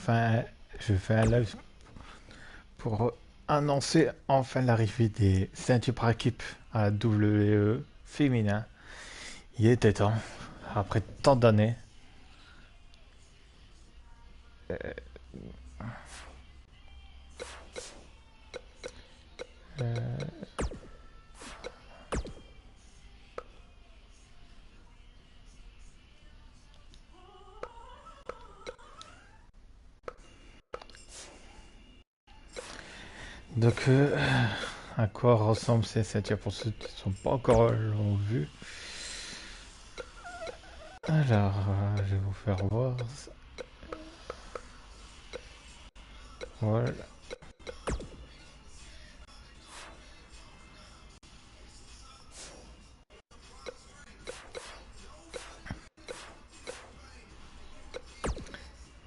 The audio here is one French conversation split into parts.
enfin, je fais un live pour annoncer enfin l'arrivée des ceintures par équipe à la WWE féminin. Il était temps, après tant d'années. Donc, à quoi ressemblent ces ceintures pour ceux qui ne sont pas encore l'ont vu? Alors, je vais vous faire voir. Voilà.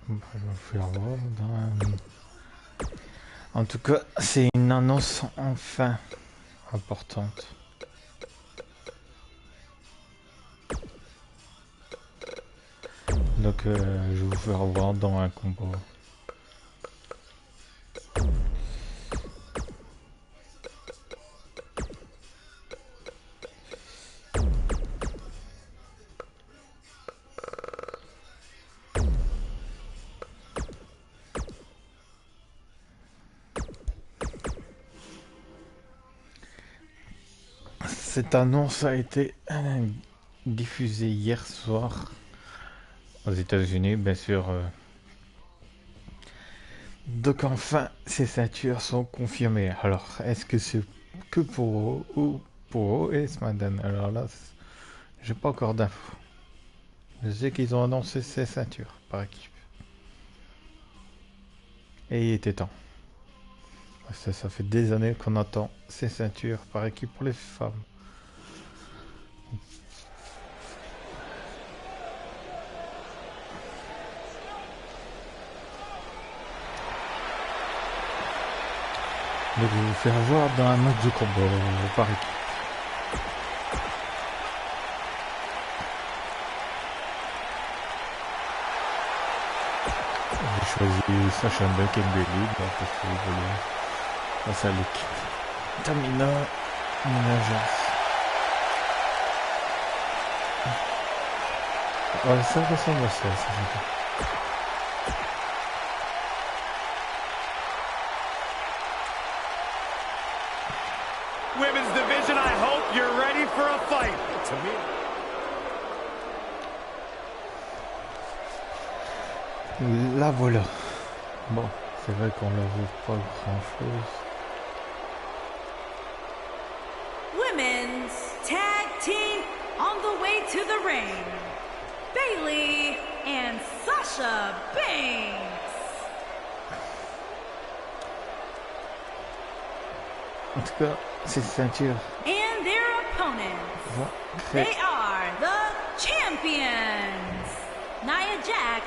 Je vais vous faire voir. En tout cas, c'est une annonce enfin importante. Donc, je vais vous faire voir dans un combat. Cette annonce a été diffusée hier soir aux États-Unis, bien sûr. Donc enfin, ces ceintures sont confirmées. Alors, est-ce que c'est que pour Raw ou pour Raw et SmackDown? Alors là, j'ai pas encore d'infos. Je sais qu'ils ont annoncé ces ceintures par équipe. Et il était temps. Ça fait des années qu'on attend ces ceintures par équipe pour les femmes. Donc je vais vous faire voir dans un match de combat par équipe. J'ai choisi Sasha Banks et Bayley parce que je voulais face à l'équipe Tamina Jas. Ouais, ça ressemble à ça. Women's division, I hope you're ready for a fight. To me. La voilà. Bon, c'est vrai qu'on ne voit pas grand chose. Women's tag team on the way to the ring. Bayley and Sasha Banks. En tout cas, ces ceintures. And their opponents. They are the champions. Nia Jax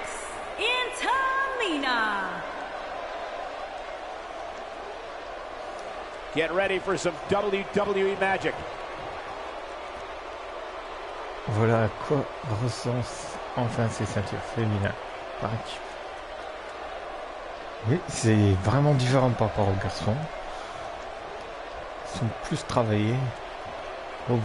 and Tamina. Get ready for some WWE magic. Voilà à quoi ressemblent enfin ces ceintures féminines par équipe. Oui, c'est vraiment différent par rapport aux garçons. Ils sont plus travaillés. Oh,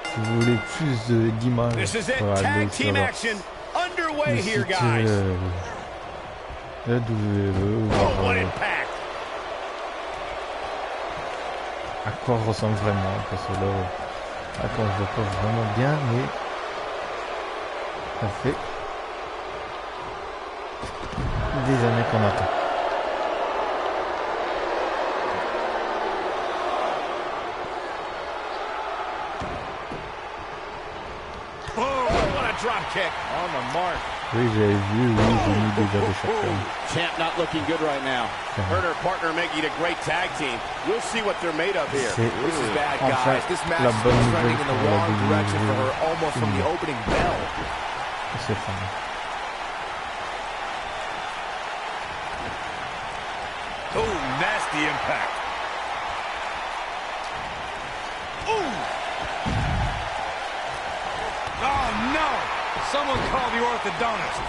si vous voulez plus d'images, This is it. pour aller Tag sur team leur action underway le here, site, guys. le WWE, Oh, voir what impact. à quoi ressemble vraiment, parce que là, on ne voit pas vraiment bien, mais ça fait des années qu'on attend. Drop kick on the mark. Oui, j'avais vu, oui, j'ai mis déjà de chacun. Champ not looking good right now. Her and her partner making a great tag team. We'll see what they're made of here. This is bad, guys. This match is trending in the wrong direction for her almost from the opening bell. C'est fun. Oh, nasty impact. Ooh. Oh, no. Someone call the orthodontist.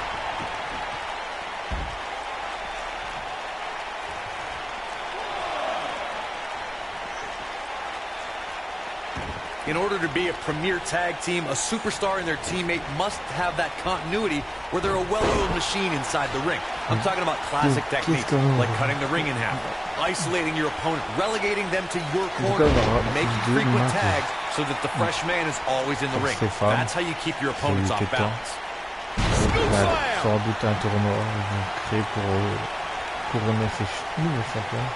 In order to be a premier tag team, a superstar and their teammate must have that continuity where they're a well-oiled machine inside the ring. I'm talking about classic techniques like cutting the ring in half, isolating your opponent, relegating them to your corner, making frequent tags so that the fresh man is always in the ring. That's how you keep your opponents off balance. Sans doute un tournoi créé pour couronner ces nouveaux champions.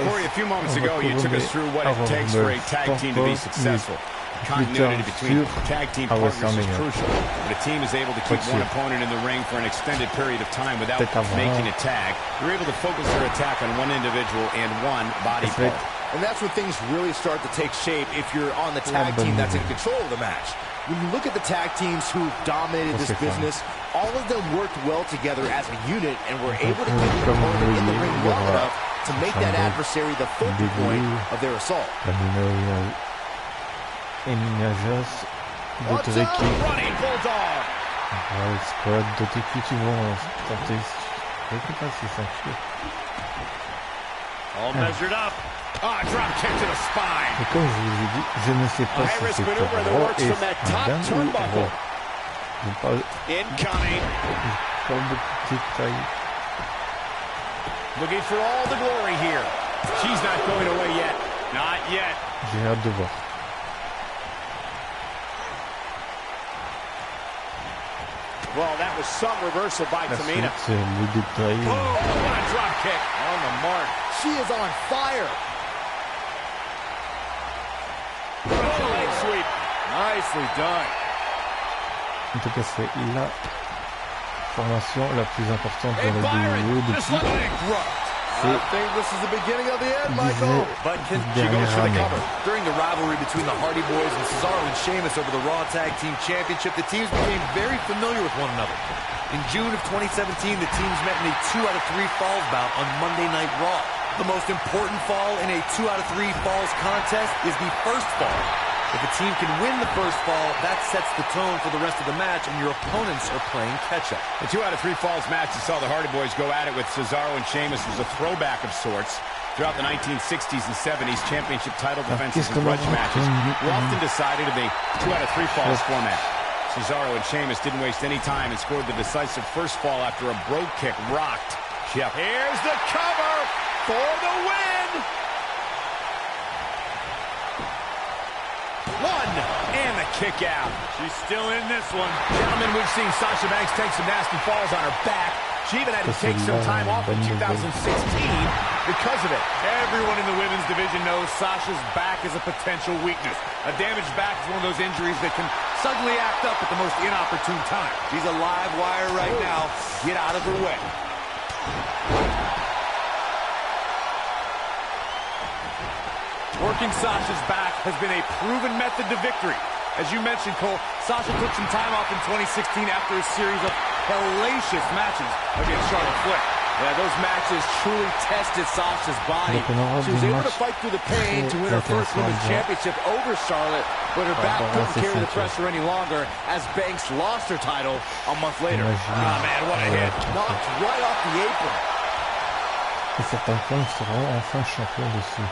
Corey, a few moments ago, you took us through what it takes for a tag team to be successful. Continuity between tag team partners is crucial. When a team is able to keep one opponent in the ring for an extended period of time without making a tag, they're able to focus their attack on one individual and one body part. And that's when things really start to take shape if you're on the tag team that's in control of the match. When you look at the tag teams who dominated this business, all of them worked well together as a unit and were able to keep the opponent in the ring long enough to make that adversary the focal point of their assault. D'autres équipes. Squad, d'autres équipes qui vont tenter. Je ne sais pas si ça fait. All measured up. Drop kick to the spine. Et comme je vous ai dit, je ne sais pas si c'est pour Raw et SmackDown ou Raw. Je parle pas beaucoup de détails. Looking for all the glory here. She's not going away yet. Not yet. J'ai hâte de voir. Well, that was some reversal by Tamina. C'est le détail. Oh, what a drop kick on the mark. She is on fire. Leg sweep. Nicely done. En tout cas, c'est la formation la plus importante de la WWE depuis ces 10 dernières années. During the rivalry between the Hardy Boys and Cesaro and Sheamus over the Raw Tag Team Championship, the teams became very familiar with one another. In June of 2017, the teams met in a 2 out of 3 falls bout on Monday Night Raw. The most important fall in a 2 out of 3 falls contest is the first fall. If a team can win the first fall, that sets the tone for the rest of the match, and your opponents are playing catch-up. The 2 out of 3 falls match that saw the Hardy Boys go at it with Cesaro and Sheamus was a throwback of sorts. Throughout the 1960s and 70s, championship title defenses and grudge matches were often decided in the 2 out of 3 falls format. Cesaro and Sheamus didn't waste any time and scored the decisive first fall after a brogue kick rocked Jeff. Here's the cover for the win! 1, and the kick out. She's still in this one. Gentlemen, we've seen Sasha Banks take some nasty falls on her back. She even had to take some time off in 2016 because of it. Everyone in the women's division knows Sasha's back is a potential weakness. A damaged back is one of those injuries that can suddenly act up at the most inopportune time. She's a live wire right now. Get out of her way. Working Sasha's back has been a proven method to victory. As you mentioned, Cole, Sasha took some time off in 2016 after a series of hellacious matches against Charlotte Flair. Yeah, those matches truly tested Sasha's body. She was able to fight through the pain to win her first women's championship over Charlotte, but her back couldn't carry the pressure any longer as Banks lost her title a month later. Oh, man, what a hit. Knocked right off the apron. Et certains points seront enfin champions dessus.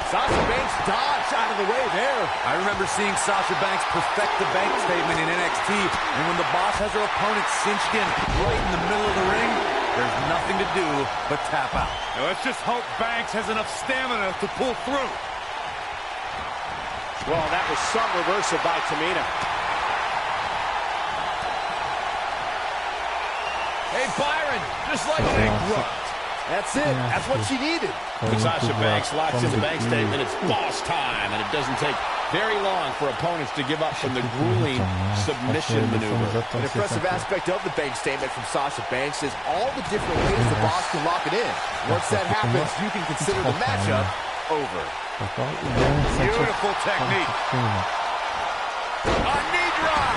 Sasha Banks dodged out of the way there. I remember seeing Sasha Banks perfect the bank statement in NXT, and when the boss has her opponent cinched in right in the middle of the ring, there's nothing to do but tap out. Now let's just hope Banks has enough stamina to pull through. Well, that was some reversal by Tamina. Hey, Byron, just like that. That's it. That's what she needed. Sasha Banks locks in the bank statement. It's boss time, and it doesn't take very long for opponents to give up from the grueling submission maneuver. An impressive aspect of the bank statement from Sasha Banks is all the different ways the boss can lock it in. Once that happens, you can consider the matchup over. Beautiful technique. A knee drop.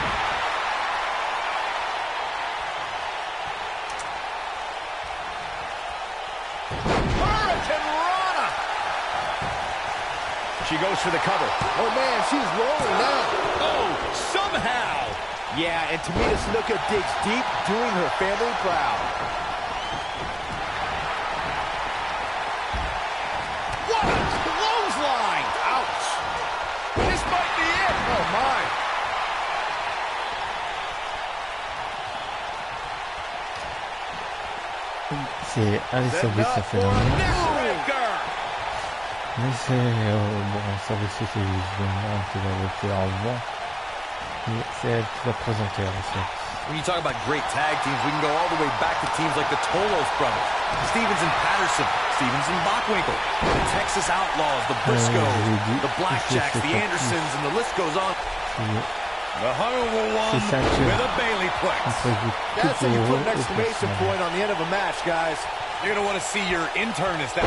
She goes for the cover. Oh, man, she's rolling now. Oh, somehow. Yeah, and Tamina Snuka digs deep, doing her family proud. What C'est allez service, ça fait longtemps. Mais c'est bon, service c'est un qui va voter au revoir. C'est elle qui va présenter la recette. When you talk about great tag teams, we can go all the way back to teams like the Tolos brothers, Stevens and Patterson, Stevens and Bockwinkel, the Texas Outlaws, the Briscoes, the Blackjacks, the Andersons, and the list goes on. The Honorable One with a Bailey plex. That's how you put an exclamation point on the end of a match, guys. You're going to want to see your internist out.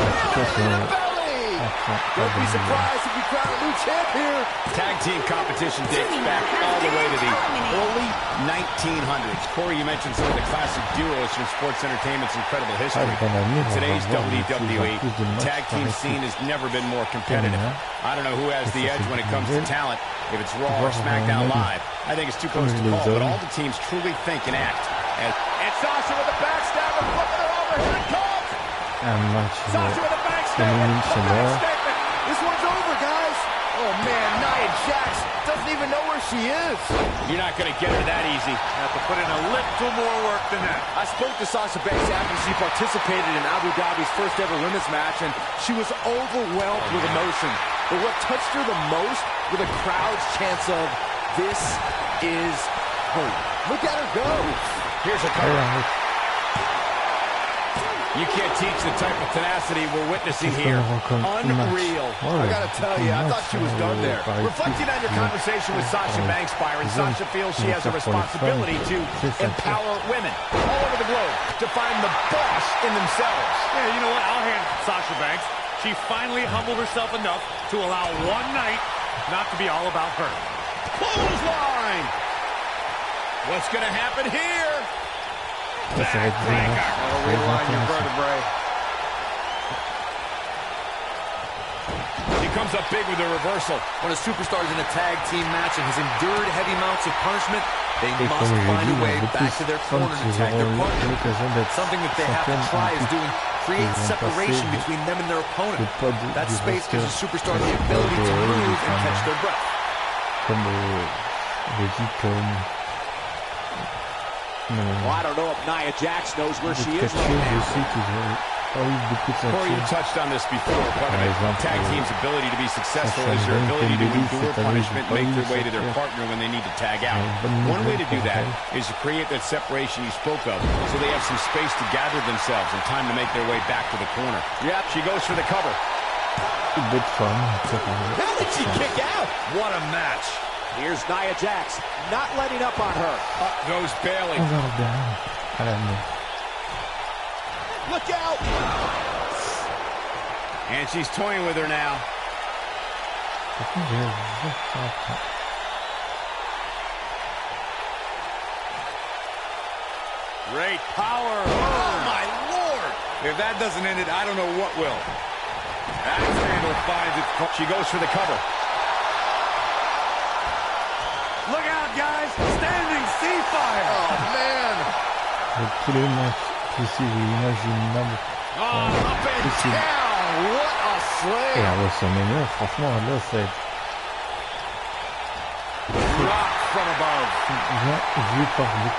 Don't be surprised if we crown a new champ here. Tag team competition dates back all the way to the early 1900s. Corey, you mentioned some of the classic duos from sports entertainment's incredible history. In today's WWE, the tag team scene has never been more competitive. I don't know who has the edge when it comes to talent, if it's Raw or SmackDown Live. I think it's too close to call, but all the teams truly think and act. And Sasha with the backstabber, flipping her over, here it comes! Sasha with a backstabber, this one's over, guys! Oh man, Nia Jax doesn't even know where she is. You're not going to get her that easy. Have to put in a little more work than that. I spoke to Sasha Banks after she participated in Abu Dhabi's first ever women's match, and she was overwhelmed with emotion. But what touched her the most were the crowd's chants of, "This is her." Look at her go. Here's a cover. You can't teach the type of tenacity we're witnessing here. Unreal. I gotta tell you, I thought she was done there. Reflecting on your conversation with Sasha Banks, Byron, Sasha feels she has a responsibility to empower women all over the globe to find the boss in themselves. Yeah, you know what? I'll hand Sasha Banks. She finally humbled herself enough to allow one night not to be all about her. Clothesline! What's going to happen here? Backbreaker. That'll realign your vertebrae. He comes up big with a reversal. When a superstar's in a tag team match and has endured heavy amounts of punishment, they must find a way back to their corner to tag their partner. Something that they have to try is doing create separation between them and their opponent. That space gives a superstar the ability to move and catch their breath. Well, I don't know if Nia Jax knows where she is right now. Corey, you touched on this before. Part of a tag team's ability to be successful is their ability to endure punishment and make their way to their partner when they need to tag out. One way to do that is to create that separation you spoke of so they have some space to gather themselves and time to make their way back to the corner. Yep, she goes for the cover. How did she kick out? What a match. Here's Nia Jax, not letting up on her. Up goes Bailey. Look out! And she's toying with her now. Great power. Oh, my Lord. If that doesn't end it, I don't know what will. Axe handle finds its... She goes for the cover. Look out, guys! Standing sea fire! Oh, man! Oh, up and down! What a slam! Et à WrestleMania, franchement, là, c'est... Rock from above. Vu par lui.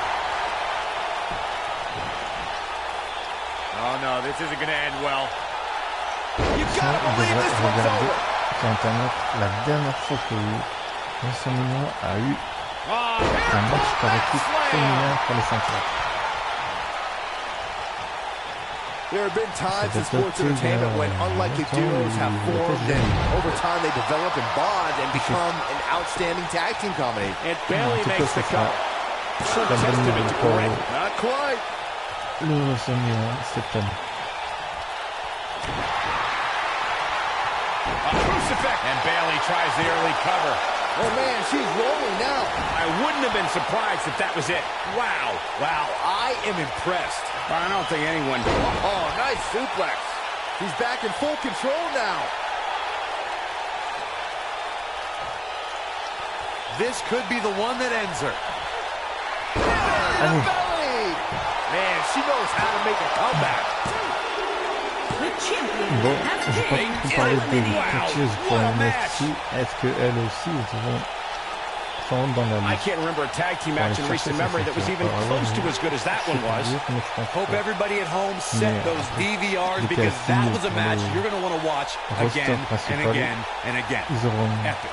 Oh, no, this isn't going to end well. You gotta believe this one's over! Sur Internet, la dernière fois que WrestleMania a eu un match par équipe féminin pour les ceintures. There have been times in sports entertainment when unlikely duos have formed and over time they develop and bond and become an outstanding tag team combination. And Bailey makes the cover. Testament to great. Not quite. Le WrestleMania septembre. A crucifix. And Bailey tries the early cover. Oh, man, she's rolling now. I wouldn't have been surprised if that was it. Wow. Wow, I am impressed. I don't think anyone... Oh, nice suplex. She's back in full control now. This could be the one that ends her. Belly! Man, she knows how to make a comeback. Bon, je pense qu'on parlait de quelque chose pour NXT. Est-ce qu'elles aussi vont sont dans la I liste. can't remember a tag team match in recent memory that was even close to as good as that one was. Hope everybody at home set those DVRs because that was a match you're going to want to watch again and again and again. Ils auront Epic.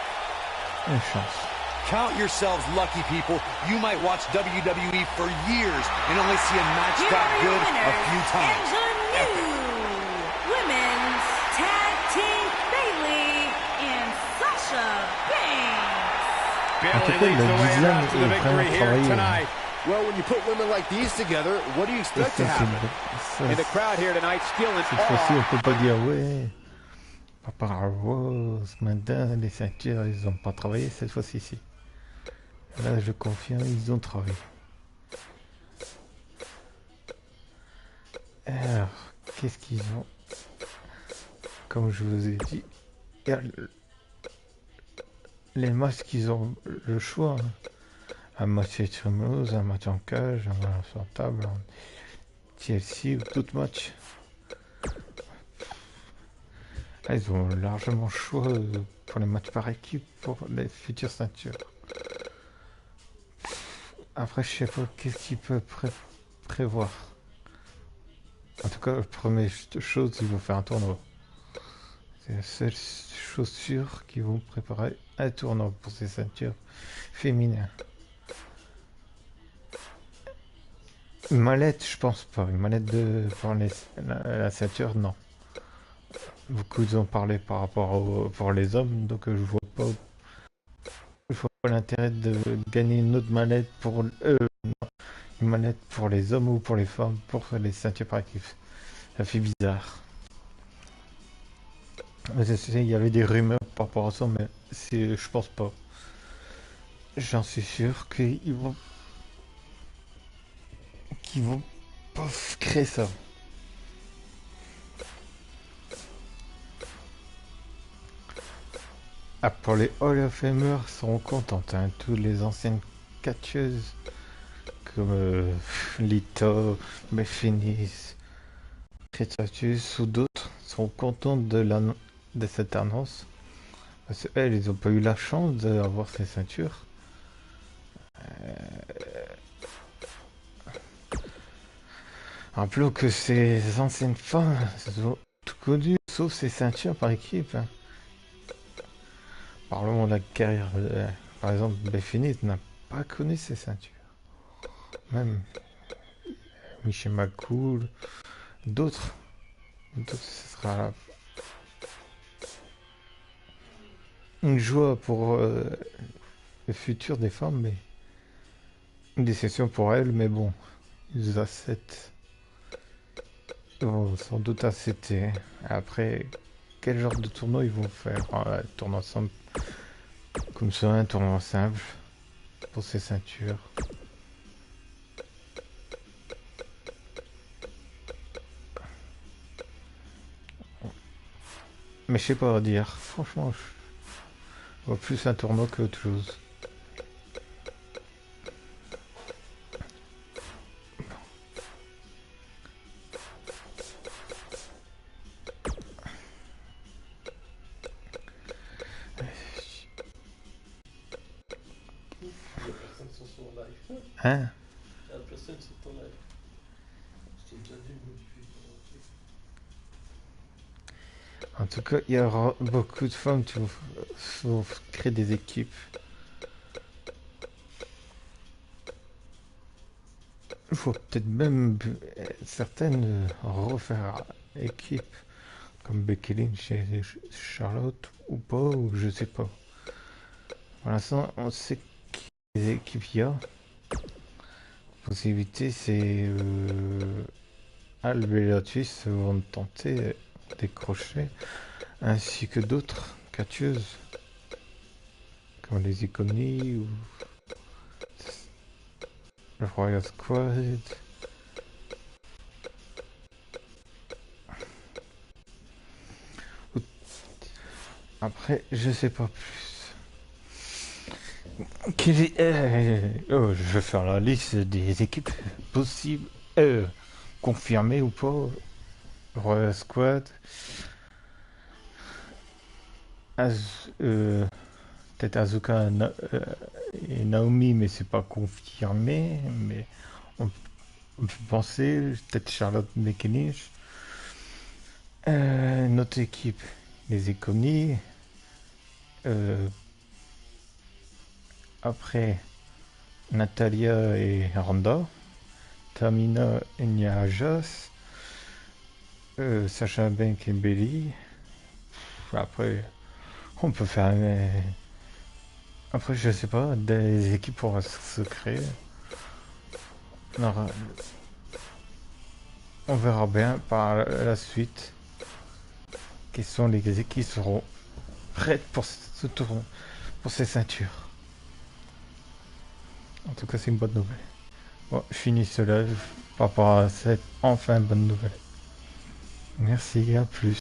une chance. Count yourselves lucky, people. You might watch WWE for years and only see a match Here that are your good a winners few and times. the new Women's Tag Team Bayley and Sasha Banks. Bayley leads the way out to the victory here tonight. Well, when you put women like these together, what do you expect to happen? And the crowd here tonight still in Cette fois-ci, awe. on peut pas dire ouais. Par SmackDown, les ceintures, ils ont pas travaillé cette fois-ci. Là, je confirme, ils ont travaillé. Alors, qu'est-ce qu'ils ont? Comme je vous ai dit, il y a les matchs qu'ils ont le choix. Un match extrême, un match en cage, un match en table, en TLC ou tout match. Ah, ils ont largement le choix pour les matchs par équipe pour les futures ceintures. Après, je sais pas qu'est-ce qu'ils peuvent prévoir. En tout cas, la première chose, ils vont faire un tournoi. C'est la seule chose sûre qu'ils vont préparer un tournoi pour ces ceintures féminines. Une mallette, je pense pas. Une mallette pour la ceinture, non. Beaucoup ont parlé par rapport pour les hommes, donc je vois pas l'intérêt de gagner une autre mallette pour une mallette pour les hommes ou pour les femmes pour les ceintures par équipe. Ça fait bizarre. Je sais, il y avait des rumeurs par rapport à ça, mais je pense pas. J'en suis sûr qu'ils vont pas créer ça. Ah, pour les Hall of Famers seront contentes, hein. Toutes les anciennes catcheuses comme Lito, Mephinis, Cretatus ou d'autres seront contentes de cette annonce. Parce qu'elles, ils n'ont pas eu la chance d'avoir ces ceintures. Rappelons que ces anciennes femmes ont tout connu sauf ces ceintures par équipe. Hein. Parlons de la carrière. Par exemple, Beth n'a pas connu ces ceintures. Même Michel McCool, d'autres, ce sera une joie pour le futur des femmes, mais une déception pour elles. Mais bon, ils vont sans doute accepter. Après, quel genre de tournoi ils vont faire? Un tournoi simple, comme ça, un tournoi simple pour ces ceintures. Mais je sais pas dire. Franchement, je vois plus un tournoi qu'autre chose. Hein? En tout cas, il y aura beaucoup de femmes qui vont créer des équipes. Il faut peut-être même certaines refaire équipe, comme Becky Lynch chez Charlotte ou pas, ou je sais pas. Pour l'instant, on sait quelles équipes il y a. Possibilité, c'est Al et Lotus vont tenter décrocher, ainsi que d'autres catcheuses comme les Iconies ou le Royal Squad. Après, je sais pas plus. Je vais faire la liste des équipes possibles, confirmées ou pas. Royal Squad, peut-être Asuka et Naomi, mais c'est pas confirmé. Mais on, on peut penser, peut-être Charlotte McInnish. Notre équipe, les Iconies. Après, Natalia et Ronda. Tamina et Nia Jax. Sasha Banks et Bayley. Après, on peut faire. Après, je sais pas, des équipes pourraient se créer. Alors, on verra bien par la suite quelles sont les équipes qui seront prêtes pour ce tournoi, pour ces ceintures. En tout cas, c'est une bonne nouvelle. Bon, je finis cela par rapport à cette enfin bonne nouvelle. Merci, à plus.